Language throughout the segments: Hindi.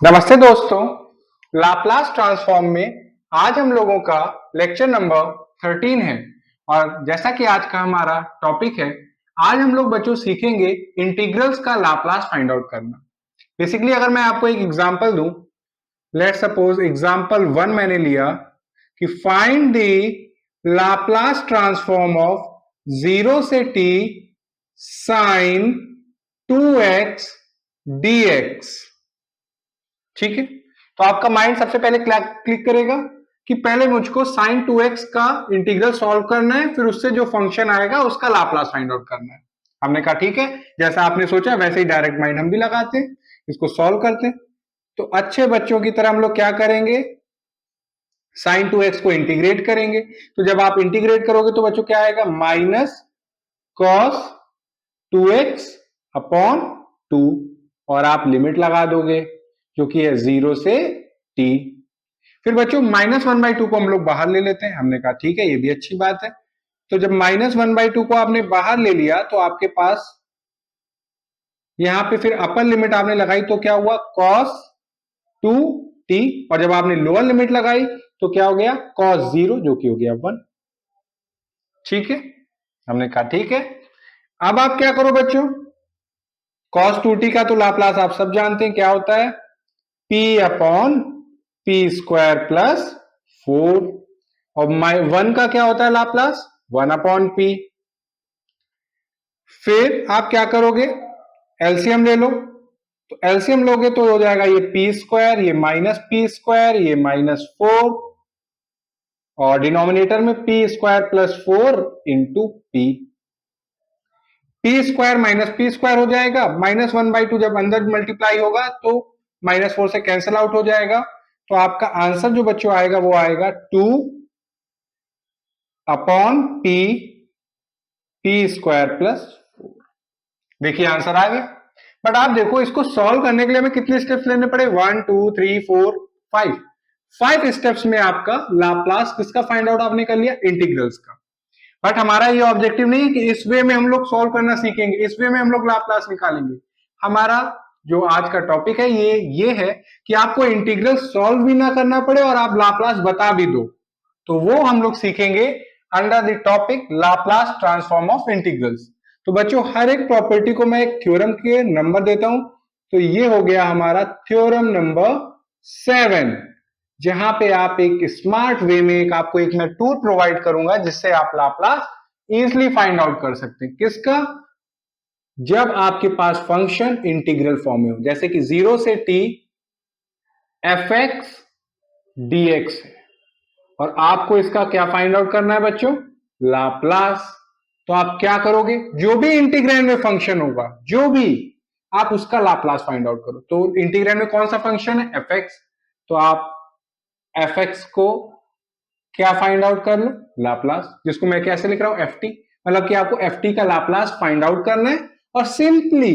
नमस्ते दोस्तों, लाप्लास ट्रांसफॉर्म में आज हम लोगों का लेक्चर नंबर 13 है। और जैसा कि आज का हमारा टॉपिक है, आज हम लोग बच्चों सीखेंगे इंटीग्रल्स का लाप्लास फाइंड आउट करना। बेसिकली अगर मैं आपको एक एग्जांपल दूं, लेट सपोज एग्जांपल 1 मैंने लिया कि find the Laplace transform of 0 से t साइन 2x dx। ठीक है, तो आपका माइंड सबसे पहले क्लिक करेगा कि पहले मुझको साइन 2x का इंटीग्रल सॉल्व करना है, फिर उससे जो फंक्शन आएगा उसका लाप्लास फाइंड आउट करना है। हमने कहा ठीक है, जैसा आपने सोचा वैसे ही डायरेक्ट माइंड हम भी लगाते हैं, इसको सॉल्व करते हैं। तो अच्छे बच्चों की तरह हम लोग क्या करेंगे, साइन 2x को इंटीग्रेट करेंगे। तो जब आप इंटीग्रेट करोगे तो बच्चों क्या आएगा, माइनस कॉस 2x अपॉन 2, और आप लिमिट लगा दोगे जो कि है 0 से t। फिर बच्चों -1/2 को हम लोग बाहर ले लेते हैं। हमने कहा ठीक है, ये भी अच्छी बात है। तो जब -1/2 को आपने बाहर ले लिया तो आपके पास यहां पे फिर अपर लिमिट आपने लगाई तो क्या हुआ, cos 2t, और जब आपने लोअर लिमिट लगाई तो क्या हो गया, cos 0 जो कि हो गया 1। ठीक है, हमने कहा ठीक है। अब आप क्या करो बच्चों, cos 2t का तो लाप्लास आप सब जानते हैं क्या होता है, p upon P square plus 4, और 1 का क्या होता है लाप्लास, 1 अपॉन पी। फिर आप क्या करोगे, एलसीएम ले लो। तो एलसीएम लोगे तो हो जाएगा ये पी स्क्वायर, ये माइनस पी स्क्वायर, ये -4, और डिनोमिनेटर में P square plus 4 into P. P square minus P square हो जाएगा, -1/2 जब अंदर मल्टीप्लाई होगा तो -4 से कैंसिल आउट हो जाएगा। तो आपका आंसर जो बच्चों आएगा वो आएगा 2 upon P, P square plus 4। देखिए आंसर आ गया। बट आप देखो, इसको सॉल्व करने के लिए हमें कितने स्टेप्स लेने पड़े, 1 2 3 4 5 स्टेप्स में आपका लाप्लास किसका फाइंड आउट आपने कर लिया, इंटीग्रल्स का। बट हमारा ये ऑब्जेक्टिव नहीं है कि इस वे में हम लोग सॉल्व करना सीखेंगे, इस वे में हम लोग लाप्लास निकालेंगे। हमारा जो आज का टॉपिक है ये है कि आपको इंटीग्रल सॉल्व भी ना करना पड़े और आप लाप्लास बता भी दो, तो वो हम लोग सीखेंगे under the topic Laplace transform of integrals. तो बच्चों हर एक प्रॉपर्टी को मैं एक थ्योरम के नंबर देता हूं। तो ये हो गया हमारा थ्योरम नंबर 7, जहां पे आप एक स्मार्ट वे में आपको एक मैं टूल प्रोवाइड करूंगा जिससे आप लाप्लास इजिली फाइंड आउट कर सकते हैं। किसका, जब आपके पास फंक्शन इंटीग्रल फॉर्म में हो, जैसे कि 0 से t fx dx है, और आपको इसका क्या फाइंड आउट करना है बच्चों, लाप्लास। तो आप क्या करोगे, जो भी इंटीग्रैंड में फंक्शन होगा, जो भी, आप उसका लाप्लास फाइंड आउट करो। तो इंटीग्रैंड में कौन सा फंक्शन है, fx, तो आप fx को क्या फाइंड आउट कर लो, लाप्लास, जिसको मैं कैसे लिख रहा हूं, ft। मतलब कि आपको ft का लाप्लास फाइंड आउट करना है और सिंपली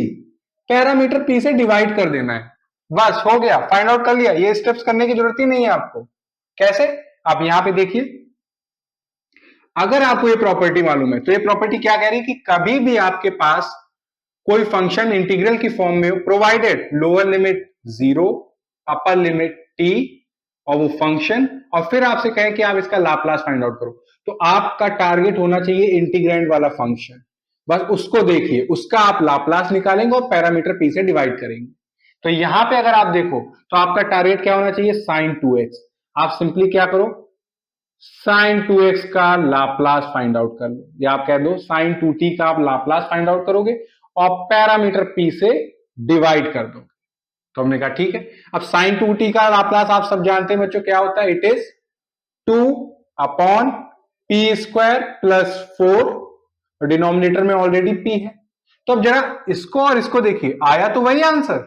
पैरामीटर p से डिवाइड कर देना है, बस हो गया, फाइंड आउट कर लिया। ये स्टेप्स करने की जरूरत ही नहीं है आपको। कैसे, आप यहां पे देखिए, अगर आपको ये प्रॉपर्टी मालूम है तो ये प्रॉपर्टी क्या कह रही है कि कभी भी आपके पास कोई फंक्शन इंटीग्रल की फॉर्म में हो, provided lower limit 0 upper limit t और वो फंक्शन, और फिर आपसे कहें कि आप इसका लाप्लास फाइंड आउट करो, तो आपका टारगेट होना चाहिए इंटीग्रैंड वाला फंक्शन। बस उसको देखिए, उसका आप लाप्लास निकालेंगे और पैरामीटर p से डिवाइड करेंगे। तो यहां पे अगर आप देखो तो आपका टारगेट क्या होना चाहिए, साइन 2x। आप सिंपली क्या करो, साइन 2x का लाप्लास फाइंड आउट कर लो, या आप कह दो साइन 2t का आप लाप्लास फाइंड आउट करोगे और पैरामीटर p से डिवाइड कर दो। तो हमने कहा ठीक है। अब साइन 2t का लाप्लास आप सब जानते हैं बच्चों, क्या होता है, it is 2 upon P square plus 4, और डिनोमिनेटर में ऑलरेडी p है। तो अब जरा इसको और इसको देखिए, आया तो वही आंसर,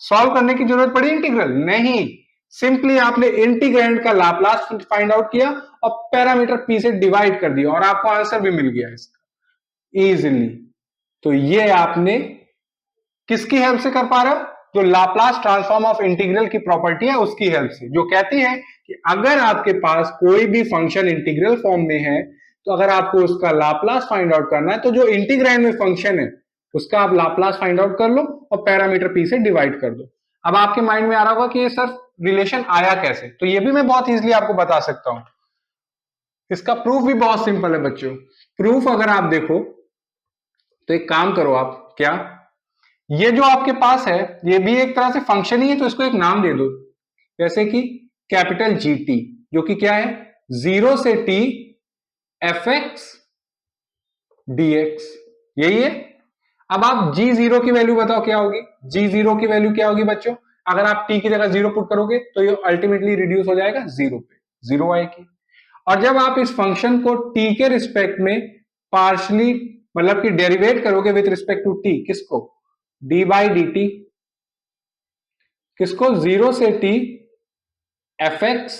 सॉल्व करने की जरूरत पड़ी इंटीग्रल नहीं, सिंपली आपने इंटीग्रैंड का लाप्लास फाइंड आउट किया और पैरामीटर p से डिवाइड कर दिया और आपको आंसर भी मिल गया इसका इजीली। तो ये आपने किसकी हेल्प से कर पा रहा हो, जो लाप्लास ट्रांसफॉर्म ऑफ इंटीग्रल की प्रॉपर्टी है उसकी हेल्प से, जो कहती है कि अगर आपके पास कोई भी फंक्शन इंटीग्रल फॉर्म में है तो अगर आपको उसका लाप्लास फाइंड आउट करना है तो जो इंटीग्रैंड में फंक्शन है उसका आप लाप्लास फाइंड आउट कर लो और पैरामीटर p से डिवाइड कर दो। अब आपके माइंड में आ रहा होगा कि ये सर रिलेशन आया कैसे, तो ये भी मैं बहुत इजीली आपको बता सकता हूं। इसका प्रूफ भी बहुत सिंपल है बच्चों। प्रूफ अगर आप देखो तो एक काम करो आप, क्या ये जो आपके पास है ये भी एक तरह से फंक्शन ही है, तो इसको एक नाम दे दो, जैसे कि कैपिटल GT, जो कि क्या है 0 से T fx dx, यही है। अब आप G0 की वैल्यू बताओ क्या होगी। G0 की वैल्यू क्या होगी बच्चों, अगर आप T की जगह 0 पुट करोगे तो ये अल्टीमेटली रिड्यूस हो जाएगा 0 पे, 0 आएगी। और जब आप इस फंक्शन को T के रिस्पेक्ट में पार्शली मतलब कि डेरिवेट करोगे विथ रिस्पेक्ट टू T, किसको d बाई डी टी, किसको 0 से T fx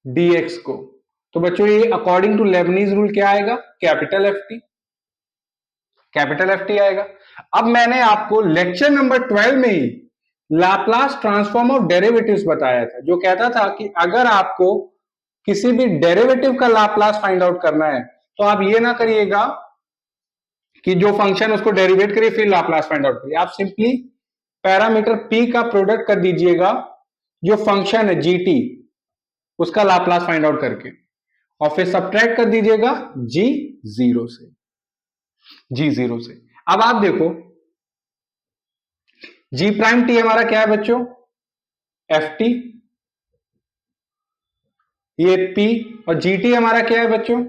dx को, तो बच्चों ये अकॉर्डिंग टू लेबनीज रूल क्या आएगा, कैपिटल एफ टी आएगा। अब मैंने आपको लेक्चर नंबर 12 में ही लाप्लास ट्रांसफॉर्म ऑफ डेरिवेटिव्स बताया था, जो कहता था कि अगर आपको किसी भी डेरिवेटिव का लाप्लास फाइंड आउट करना है तो आप ये ना करिएगा कि जो फंक्शन उसको डेरिवेट करिए फिर लाप्लास फाइंड आउट करिए, आप सिंपली पैरामीटर p का प्रोडक्ट कर दीजिएगा जो फंक्शन है gt, उसका लाप्लास फाइंड आउट करके, और फिर सब्ट्रैक्ट कर दीजिएगा g0 से। अब आप देखो g प्राइम t हमारा क्या है बच्चों, ft, ये p, और gt हमारा क्या है बच्चों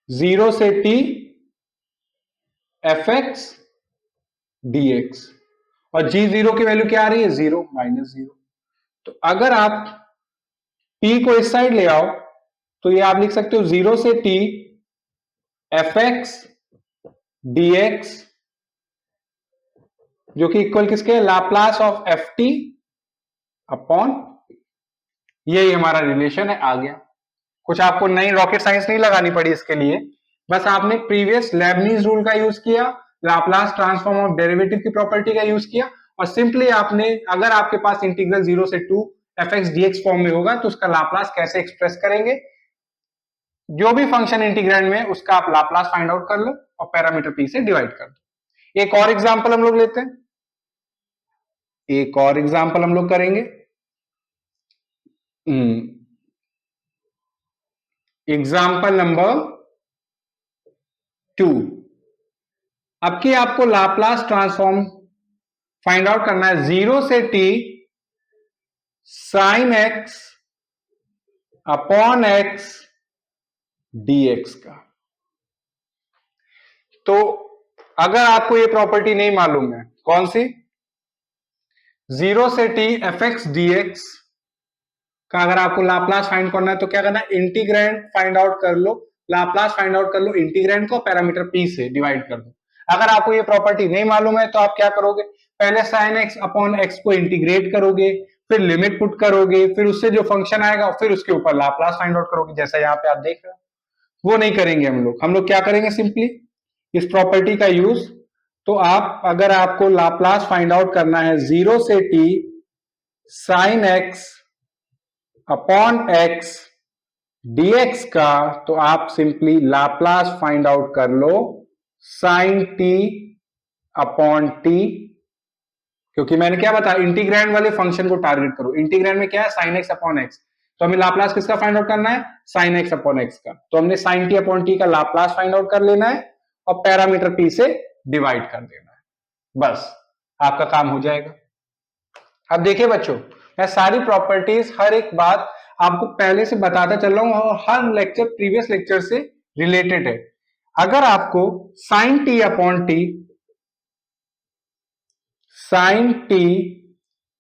0 से t fx dx, और g0 की वैल्यू क्या आ रही है 0 -0। तो अगर आप p को इस साइड ले आओ तो ये आप लिख सकते हो 0 से t fx dx, जो कि इक्वल किसके है, लाप्लास ऑफ ft अपॉन, यही हमारा रिलेशन है, आ गया। कुछ आपको नई रॉकेट साइंस नहीं लगानी पड़ी इसके लिए, बस आपने प्रीवियस लेबनीज रूल का यूज किया, लाप्लास ट्रांसफॉर्म ऑफ डेरिवेटिव की प्रॉपर्टी का यूज किया, और सिंपली आपने, अगर आपके पास इंटीग्रल 0 से 2 fx dx फॉर्म में होगा तो उसका लाप्लास कैसे एक्सप्रेस करेंगे, जो भी फंक्शन इंटीग्रैंड में उसका आप लाप्लास फाइंड आउट कर लो और पैरामीटर p से डिवाइड कर दो। एक और एग्जांपल हम लोग लेते हैं, एक और एग्जांपल हम लोग करेंगे। Example number 2। अब की आपको लाप्लास ट्रांसफॉर्म फाइंड आउट करना है 0 से t sine x upon x dx का। तो अगर आपको ये प्रॉपर्टी नहीं मालूम है, कौन सी, 0 से t fx dx का अगर आपको लाप्लास फाइंड करना है तो क्या करना है, इंटीग्रैंड फाइंड आउट कर लो, लाप्लास फाइंड आउट कर लो इंटीग्रैंड को पैरामीटर p से डिवाइड कर दो। अगर आपको ये प्रॉपर्टी नहीं मालूम है तो आप क्या करोगे, पहले साइन x अपॉन x को इंटीग्रेट करोगे, फिर लिमिट पुट करोगे, फिर उससे जो फंक्शन आएगा फिर उसके ऊपर लाप्लास फाइंड आउट करोगे, जैसा यहाँ पे आप देख रहे हो। वो नहीं करेंगे हम लोग क्या करेंगे, सिंपली इस प्रॉपर्टी का यूज, तो आप अगर आपको लाप्लास फाइंड आउट करना है 0 से t sine x upon x dx का, तो आप सिंपली लाप्लास फाइंड आउट कर लो साइन t अपॉन t, क्योंकि मैंने क्या बताया, इंटीग्रैंड वाले फंक्शन को टारगेट करो, इंटीग्रैंड में क्या है साइन x अपॉन x, तो हमें लाप्लास किसका फाइंड आउट करना है, साइन x अपॉन x का, तो हमने साइन t अपॉन t का लाप्लास फाइंड आउट कर लेना है और पैरामीटर p से डिवाइड कर देना है, बस आपका काम हो जाएगा। अब देखिए बच्चों, मैं सारी प्रॉपर्टीज हर एक बात आपको पहले से बताता चल रहा हूं और हर लेक्चर प्रीवियस लेक्चर से रिलेटेड है। अगर आपको sine T upon T, sine T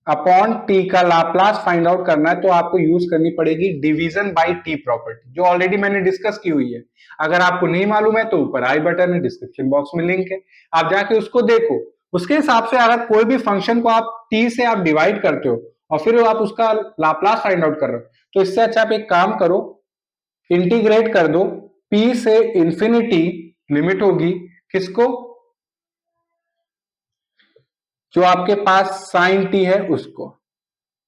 upon T का लाप्लास फाइंड आउट करना है तो आपको यूज करनी पड़ेगी डिवीजन बाय टी प्रॉपर्टी, जो ऑलरेडी मैंने डिस्कस की हुई है। अगर आपको नहीं मालूम है तो ऊपर आई बटन है, डिस्क्रिप्शन बॉक्स में लिंक है, आप जाके उसको देखो। उसके हिसाब से अगर कोई भी फंक्शन को आप टी से आप डिवाइड करते हो और फिर आप उसका लाप्लास फाइंड आउट कर रहे हो, तो इससे अच्छा आप एक काम करो, इंटीग्रेट कर दो p से इंफिनिटी, लिमिट होगी किसको, जो आपके पास साइन टी है उसको,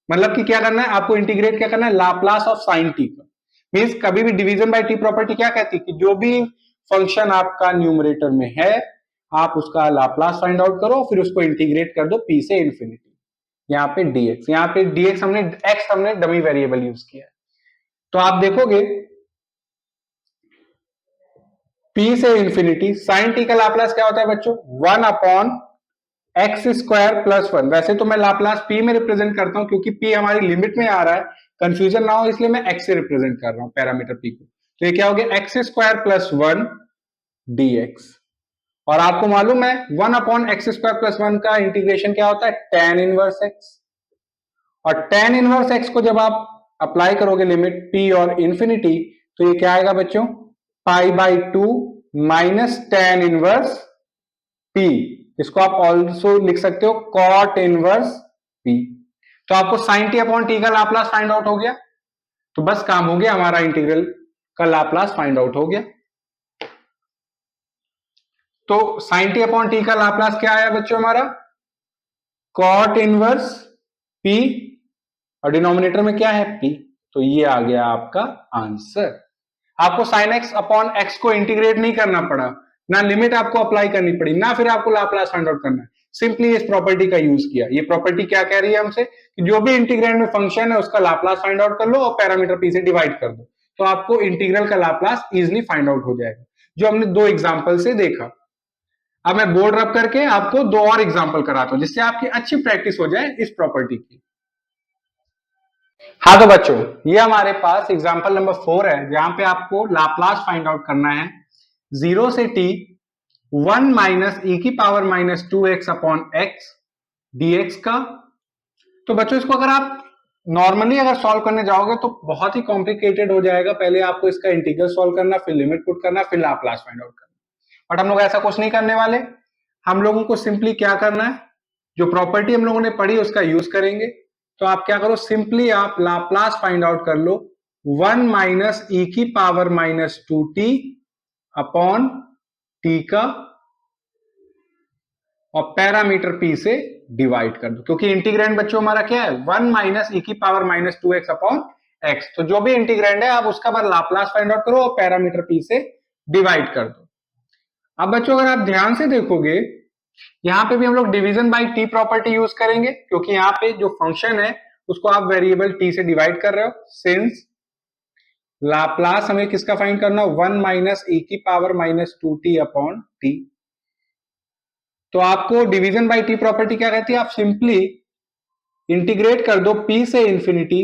मतलब कि क्या करना है आपको, इंटीग्रेट क्या करना है, लाप्लास ऑफ साइन टी का। मींस कभी भी डिवीजन बाय टी प्रॉपर्टी क्या कहती है कि जो भी फंक्शन आपका न्यूमरेटर में है आप उसका लाप्लास फाइंड आउट करो, फिर उसको इंटीग्रेट कर दो p से इंफिनिटी, यहाँ पे dx, यहाँ पे dx हमने x हमने डमी वेरिएबल यूज किया है। तो आप देखोगे p से इंफिनिटी साइन t का लाप्लास क्या होता है बच्चों, 1 अपॉन एक्स स्क्वायर प्लस 1। वैसे तो मैं लाप्लास p में रिप्रेजेंट करता हूं क्योंकि p हमारी लिमिट में आ रहा है, कंफ्यूजन ना हो इसलिए मैं x से रिप्रेजेंट कर रहा हूं पैरामीटर p को। तो ये क्या हो गया, एक्स स्क्वायर प्लस 1 dx। और आपको मालूम है 1 अपॉन एक्स स्क्वायर प्लस 1 का इंटीग्रेशन क्या होता है, tan इनवर्स x। और tan इनवर्स x को जब आप अप्लाई करोगे लिमिट p और इंफिनिटी, तो ये क्या आएगा बच्चों, pi by 2 minus tan inverse p। इसको आप ऑल्सो लिख सकते हो cot इनवर्स p। तो आपको sin t अपॉन t का लाप्लास फाइंड आउट हो गया। तो बस काम हो गया, हमारा इंटीग्रल का लाप्लास फाइंड आउट हो गया। तो sin t अपॉन t का लाप्लास क्या आया बच्चों हमारा, cot इनवर्स p, और डिनोमिनेटर में क्या है p। तो ये आ गया आपका आंसर। आपको sin x अपॉन x को इंटीग्रेट नहीं करना पड़ा, ना लिमिट आपको अप्लाई करनी पड़ी, ना फिर आपको लाप्लास फाइंड आउट करना है, सिंपली इस प्रॉपर्टी का यूज किया। ये प्रॉपर्टी क्या कह रही है हमसे कि जो भी इंटीग्रैंड में फंक्शन है उसका लाप्लास फाइंड आउट कर लो और पैरामीटर p से डिवाइड कर दो, तो आपको इंटीग्रल का लाप्लास इजिली फाइंड आउट हो जाएगा, जो हमने दो एग्जांपल से देखा। अब मैं बोर्ड रब करके आपको दो और एग्जांपल कराता हूं जिससे आपकी अच्छी प्रैक्टिस हो जाए इस प्रॉपर्टी की। हाँ तो बच्चों, ये हमारे पास एग्जांपल नंबर 4 है जहां पे आपको लाप्लास फाइंड आउट करना है 0 से t 1 माइनस e की power minus 2x upon x dx का। तो बच्चों इसको अगर आप नॉर्मली अगर सॉल्व करने जाओगे तो बहुत ही कॉम्प्लिकेटेड हो जाएगा, पहले आपको इसका इंटीग्रल सॉल्व करना, फिर लिमिट पुट करना, फिर लाप्लास फाइंड आउट करना। बट हम लोग ऐसा कुछ नहीं करने वाले, हम लोगों को सिंपली क्या करना है, जो प्रॉपर्टी हम लोगों ने पढ़ी उसका यूज करेंगे। तो आप क्या करो, सिंपली आप लाप्लास फाइंड आउट कर लो 1 माइनस ई की power minus 2t upon t का, और पैरामीटर p से डिवाइड कर दो, क्योंकि इंटीग्रैंड बच्चों हमारा क्या है 1 माइनस ई की power minus 2x upon x। तो जो भी इंटीग्रैंड है आप उसका बार लाप्लास फाइंड आउट करो और पैरामीटर p से डिवाइड कर दो। अब बच्चों अगर आप ध्यान से देखोगे, यहां पे भी हम लोग division bye t property use करेंगे, क्योंकि यहाँ पे जो फंक्शन है उसको आप वेरिएबल t से डिवाइड कर रहे हो। सिंस लाप्लास हमें किसका फाइंड करना, 1 माइनस ई की power minus 2t upon t। तो आपको डिवीजन बाय टी प्रॉपर्टी क्या कहती है, आप सिंपली इंटीग्रेट कर दो p से इंफिनिटी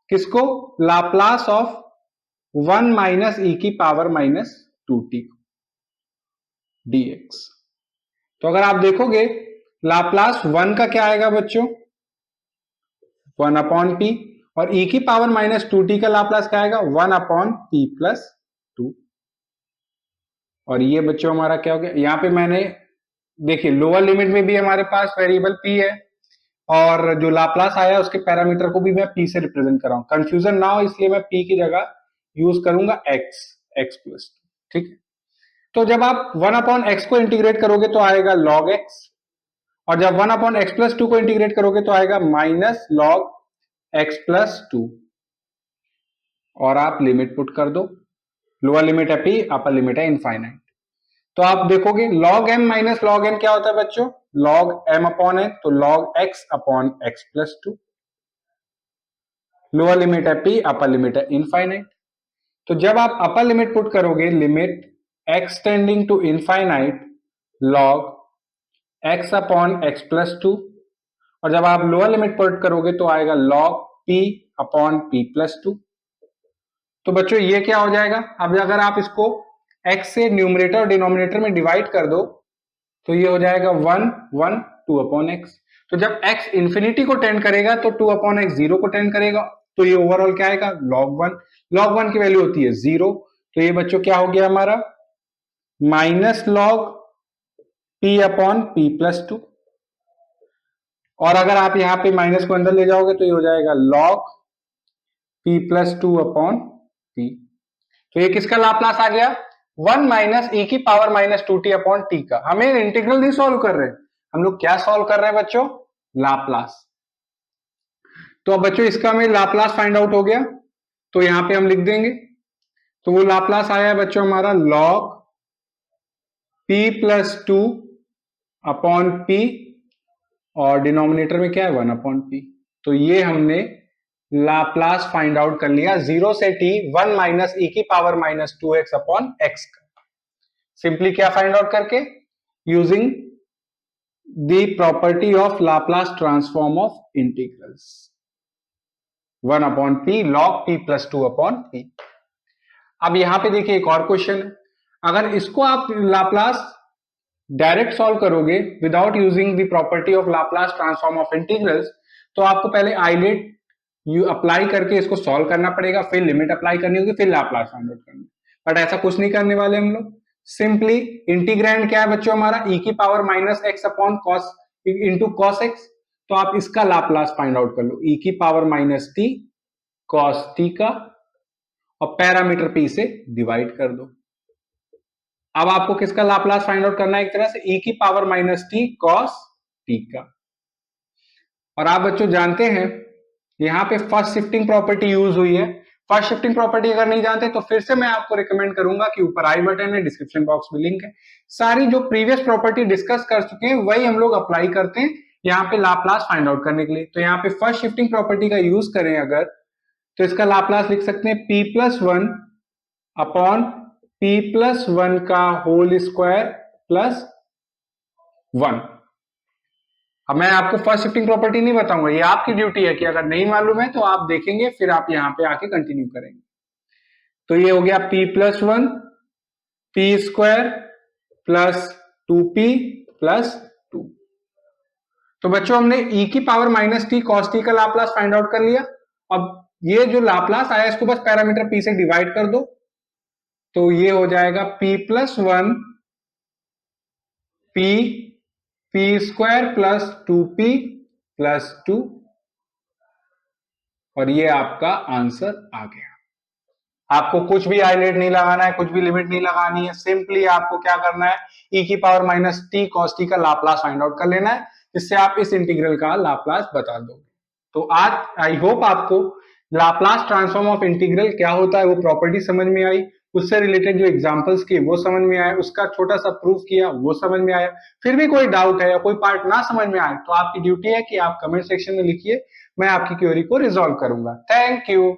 किसको, लाप्लास ऑफ 1 माइनस ई की पावर माइनस 2t dx। तो अगर आप देखोगे लाप्लास 1 का क्या आएगा बच्चों, 1 अपॉन p, और e की पावर माइनस 2t का लाप्लास क्या आएगा, 1 अपॉन p प्लस 2। और ये बच्चों हमारा क्या हो गया, यहां पे मैंने देखिए लोअर लिमिट में भी हमारे पास वेरिएबल p है, और जो लाप्लास आया उसके पैरामीटर को भी मैं p से रिप्रेजेंट कर रहा हूं, कंफ्यूजन ना हो इसलिए मैं p की जगह यूज करूंगा x प्लस 2। ठीक है, तो जब आप 1 अपॉन एक्स को इंटीग्रेट करोगे तो आएगा log x, और जब 1 अपॉन एक्स प्लस 2 को इंटीग्रेट करोगे तो आएगा माइनस log x प्लस 2। और आप लिमिट पुट कर दो, लोअर लिमिट है p, अपर लिमिट है इनफाइनाइट। तो आप देखोगे log m minus log n क्या होता है बच्चों, log m अपॉन n, तो log x upon x plus 2। Lower limit है p, अपर लिमिट है इनफाइनाइट। तो जब आप अपर लिमिट पुट करोगे, limit x tending to infinite log x upon x plus 2, और जब आप लोअर लिमिट पुट करोगे तो आएगा log p upon p plus 2। तो बच्चों ये क्या हो जाएगा, अब अगर आप इसको x से न्यूमरेटर और डिनोमिनेटर में डिवाइड कर दो तो ये हो जाएगा 1 1 2 अपॉन x। तो जब x इंफिनिटी को टेंड करेगा तो 2 अपॉन x 0 को टेंड करेगा, तो ये ओवरऑल क्या आएगा log 1। log 1 की वैल्यू होती है 0, तो ये बच्चों क्या हो गया हमारा minus log p upon p plus 2। और अगर आप यहाँ पे माइनस को अंदर ले जाओगे तो ये हो जाएगा log p plus 2 upon p। तो ये किसका लाप्लास आ गया, 1 माइनस ई की power minus 2t upon T का। हमें इंटीग्रल नहीं सॉल्व कर रहे, हम लोग क्या सॉल्व कर रहे हैं बच्चों, लाप्लास। तो अब बच्चों इसका हमें लाप्लास फाइंड आउट हो गया, तो यहां पे हम लिख देंगे। तो वो लाप्लास आया है बच्चों हमारा log p plus 2 upon P, और डिनोमिनेटर में क्या है 1 अपॉन पी। तो ये हमने लाप्लास फाइंड आउट कर लिया 0 से t 1 माइनस e की power minus 2x upon x का। सिंपली क्या फाइंड आउट करके, using the property of Laplace transform of integrals 1 upon P log p plus 2 upon P. अब यहां पे देखिए एक और क्वेश्चन है, अगर इसको आप लाप्लास डायरेक्ट सॉल्व करोगे without using the property of Laplace transform of integrals, तो आपको पहले आइलेट यू अप्लाई करके इसको सॉल्व करना पड़ेगा, फिर लिमिट अप्लाई करनी होगी, फिर लाप्लास फाइंड आउट करना। बट ऐसा कुछ नहीं करने वाले हम लोग। सिंपली इंटीग्रैंड क्या है बच्चों हमारा, e की power minus x upon cos into cos x. तो आप इसका लाप्लास फाइंड आउट कर लो, e की power minus T cos T का, और पैरामीटर p से डिवाइड कर दो। अब आपको किसका लाप्लास फाइंड आउट करना है, एक तरह से e की power minus T cos T का। और आप बच्चों जानते हैं यहां पे फर्स्ट शिफ्टिंग प्रॉपर्टी यूज हुई है। फर्स्ट शिफ्टिंग प्रॉपर्टी अगर नहीं जानते तो फिर से मैं आपको रिकमेंड करूंगा कि ऊपर आई बटन है, डिस्क्रिप्शन बॉक्स में लिंक है, सारी जो प्रीवियस प्रॉपर्टी डिस्कस कर चुके हैं वही हम लोग अप्लाई करते हैं यहाँ पे लाप्लास फाइंड आउट करने के लिए। तो यहाँ पे फर्स्ट शिफ्टिंग प्रॉपर्टी का यूज करें अगर, तो इसका लाप्लास लिख सकते हैं p plus 1 upon p plus 1 का होल स्क्वायर प्लस 1। अब मैं आपको फर्स्ट शिफ्टिंग प्रॉपर्टी नहीं बताऊंगा, ये आपकी ड्यूटी है कि अगर नहीं मालूम है तो आप देखेंगे, फिर आप यहां पे आके कंटिन्यू करेंगे। तो ये हो गया p plus 1 P square plus 2p plus 2। तो बच्चों हमने e की power minus T cos T का लाप्लास फाइंड आउट कर लिया। अब ये जो लाप्लास आया इसको बस पैरामीटर p से डिवाइड कर दो, तो ये हो जाएगा p plus 1 p P square plus 2p plus 2, और ये आपका आंसर आ गया। आपको कुछ भी आइलेट नहीं लगाना है, कुछ भी लिमिट नहीं लगानी है, सिंपली आपको क्या करना है, e की power minus T cos T का लाप्लास फाइंड आउट कर लेना है, जिससे आप इस इंटीग्रल का लाप्लास बता दोगे। तो आज आई होप आपको लाप्लास ट्रांसफॉर्म ऑफ इंटीग्रल क्या होता है वो प्रॉपर्टी समझ में आई, उससे रिलेटेड जो एग्जांपल्स किए वो समझ में आया, उसका छोटा सा प्रूफ किया वो समझ में आया। फिर भी कोई डाउट है या कोई पार्ट ना समझ में आए तो आपकी ड्यूटी है कि आप कमेंट सेक्शन में लिखिए, मैं आपकी क्वेरी को रिजॉल्व करूंगा। Thank you.